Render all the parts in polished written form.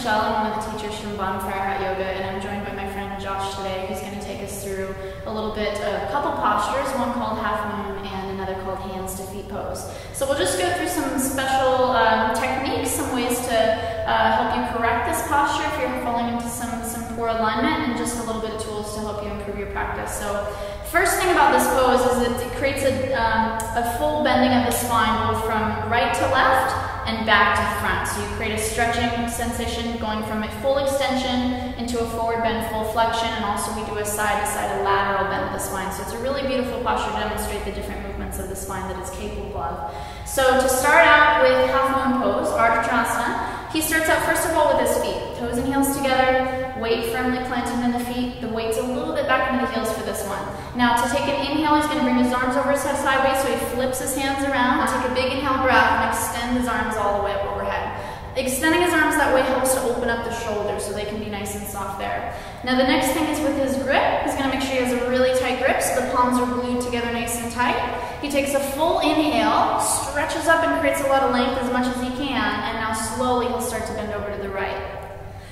Michelle. I'm one of the teachers from Bonfire Hot Yoga, and I'm joined by my friend Josh today, who's going to take us through a little bit of a couple postures, one called half moon and another called hands to feet pose. So we'll just go through some special techniques, some ways to help you correct this posture if you're falling into some poor alignment, and just a little bit of tools to help you improve your practice. So first thing about this pose is that it creates a full bending of the spine, both from right to left and back to front. So you create a stretching sensation going from a full extension into a forward bend, full flexion, and also we do a side-to-side, a lateral bend of the spine. So it's a really beautiful posture to demonstrate the different movements of the spine that it's capable of. So to start out with half moon pose, ardha, he starts out first of all with his feet, toes and heels together, weight firmly planted in the feet. The weight's a little bit back into the heels for this one. Now to take an inhale, he's going to bring his arms over his head sideways, so he flips his hands around. Take a big inhale breath and extend his arms all the way up overhead. Extending his arms that way helps to open up the shoulders so they can be nice and soft there. Now the next thing is with his grip. He's going to make sure he has a really tight grip so the palms are glued together nice and tight. He takes a full inhale, stretches up and creates a lot of length as much as he can, and now slowly he'll start to bend over to the right.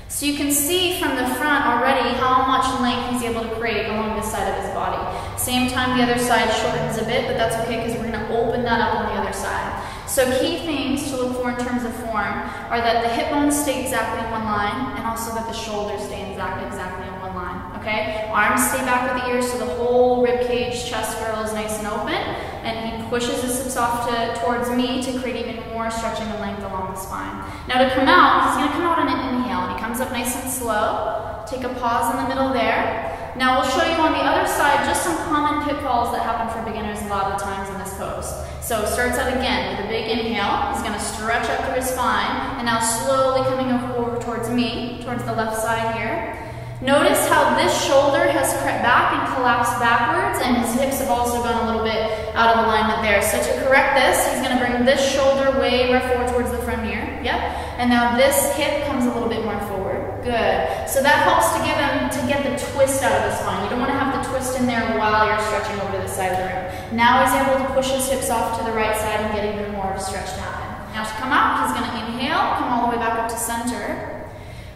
So you can see from the front already how much length he's able to create along this side of his body. Same time the other side shortens a bit, but that's okay because we're going to open that up on the other side. So key things to look for in terms of form are that the hip bones stay exactly in one line, and also that the shoulders stay exactly in one line, okay? Arms stay back with the ears so the whole rib cage, chest girdle is nice and open, and he pushes his hips off towards me to create even more stretching and length along the spine. Now to come out, he's going to come out on an inhale, and he comes up nice and slow. Take a pause in the middle there. Now we'll show you on the other side just some common pitfalls that happen for beginners a lot of the times in this pose. So starts out again with a big inhale. He's going to stretch up through his spine, and now slowly coming over towards me, towards the left side here. Notice how this shoulder has crept back and collapsed backwards, and his hips have also gone a little bit out of alignment there. So to correct this, he's going to bring this shoulder way more forward towards the front here. Yep. And now this hip comes a little bit more forward. Good. So that helps to get the twist out of the spine. You don't want to have the twist in there while you're stretching over to the side of the room. Now he's able to push his hips off to the right side and get even more of a stretch to happen. Now to come out, he's going to inhale, come all the way back up to center.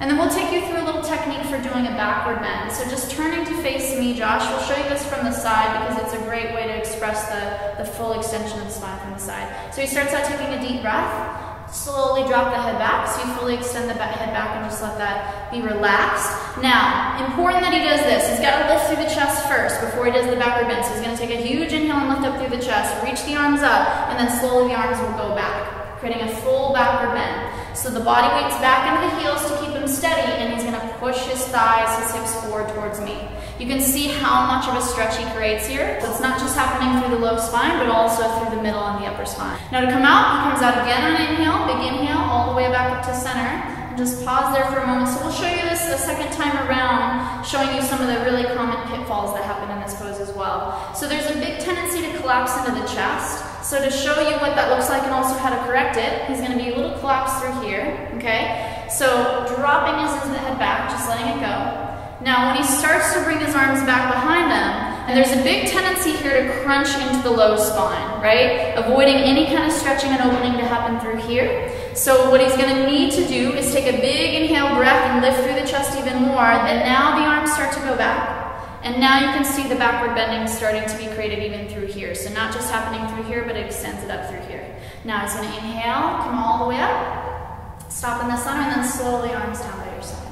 And then we'll take you through a little technique for doing a backward bend. So just turning to face me, Josh, we'll show you this from the side because it's a great way to express the full extension of the spine from the side. So he starts out taking a deep breath. Slowly drop the head back, so you fully extend the head back and just let that be relaxed. Now, important that he does this. He's got to lift through the chest first before he does the backward bend. So he's going to take a huge inhale and lift up through the chest, reach the arms up, and then slowly the arms will go back, creating a full backward bend. So the body weight's back into the heels to keep him steady, and he's going to push his thighs, his hips forward towards me. You can see how much of a stretch he creates here. So it's not just happening through the low spine, but also through the middle and the upper spine. Now to come out, he comes out again on an inhale, big inhale, all the way back up to center. And just pause there for a moment. So we'll show you this a second time around, showing you some of the really common pitfalls that happen in this pose as well. So there's a big tendency to collapse into the chest. So to show you what that looks like and also how to correct it, he's going to be a little collapsed through here, okay? So dropping his head back, just letting it go. Now when he starts to bring his arms back behind him, and there's a big tendency here to crunch into the low spine, right? Avoiding any kind of stretching and opening to happen through here. So what he's going to need to do is take a big inhale breath and lift through the chest even more, and now the arms start to go back. And now you can see the backward bending starting to be created even through here. So not just happening through here, but it extends it up through here. Now he's going to inhale, come all the way up, stop in the center, and then slowly arms down by your side.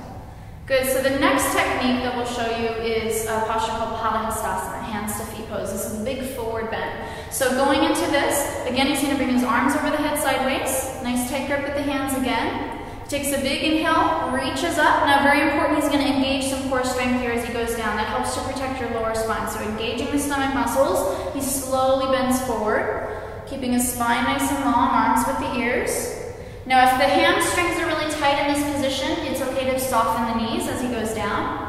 Good, so the next technique that we'll show you is a posture called hastasana, hands to feet pose. This is a big forward bend. So going into this, again he's going to bring his arms over the head sideways, nice tight grip with the hands again. Takes a big inhale, reaches up. Now very important, he's going to engage some core strength here as he goes down. That helps to protect your lower spine. So engaging the stomach muscles, he slowly bends forward, keeping his spine nice and long, arms with the ears. Now if the hamstrings are really tight in this position, it's okay to soften the knees as he goes down.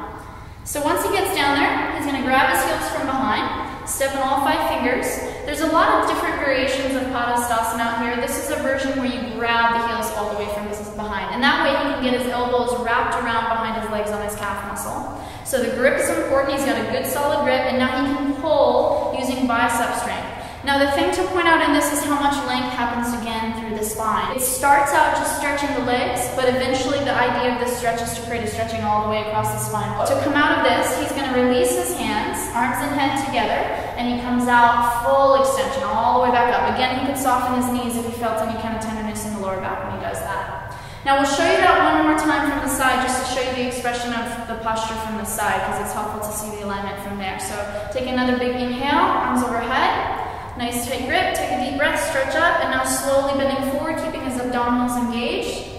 So once he gets down there, he's going to grab his heels from behind, step on all 5 fingers. There's a lot of different variations of hastasana out here. This is a version where you grab the heels all the way from behind, and that way he can get his elbows wrapped around behind his legs on his calf muscle. So the grip is important. He's got a good solid grip, and now he can pull using bicep strength. Now the thing to point out in this is how much length happens again through the spine. It starts out just stretching the legs, but eventually the idea of this stretch is to create a stretching all the way across the spine. To come out of this, he's going to release his hands, arms and head together, and he comes out full extension all the way back up. Again, he could soften his knees if he felt any kind of tenderness in the lower back when he does that. Now we'll show you that one more time from the side just to show you the expression of the posture from the side because it's helpful to see the alignment from there. So take another big inhale, arms overhead. Nice tight grip, take a deep breath, stretch up, and now slowly bending forward, keeping his abdominals engaged.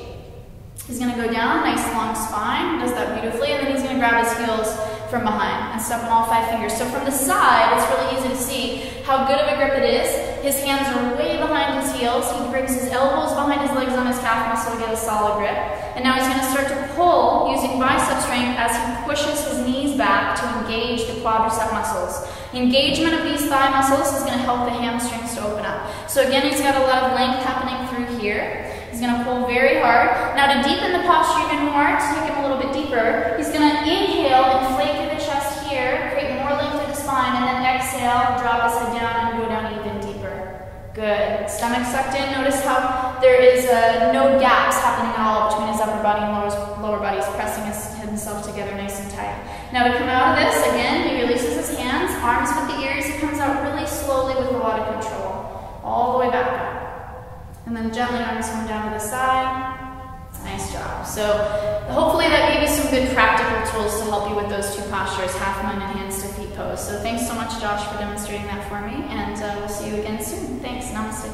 He's going to go down, nice long spine, does that beautifully, and then he's going to grab his heels from behind and step on all 5 fingers. So from the side, it's really easy to see how good of a grip it is. His hands are way behind his heels. He brings his elbows behind his legs on his calf muscle to get a solid grip. And now he's going to start to pull using bicep strength as he pushes his knees back to engage the quadricep muscles. The engagement of these thigh muscles is going to help the hamstrings to open up. So again, he's got a lot of length happening through here. He's going to pull very hard. Now to deepen the posture even more, to take him a little bit deeper, he's going to inhale, inflate through the chest here, create more length through the spine, and then exhale, drop his head down and go down even deeper. Good. Stomach sucked in. Notice how there is no gaps happening at all between his upper body and lower body. He's pressing himself together nice and tight. Now to come out of this, again, he releases his hands, arms with the ears. He comes out really slowly with a lot of control. All the way back up. And then gently arms come down to the side. Nice job. So hopefully that gave you some good practical tools to help you with those 2 postures, half moon and hands to feet pose. So thanks so much, Josh, for demonstrating that for me, and we'll see you again soon. Thanks. Namaste.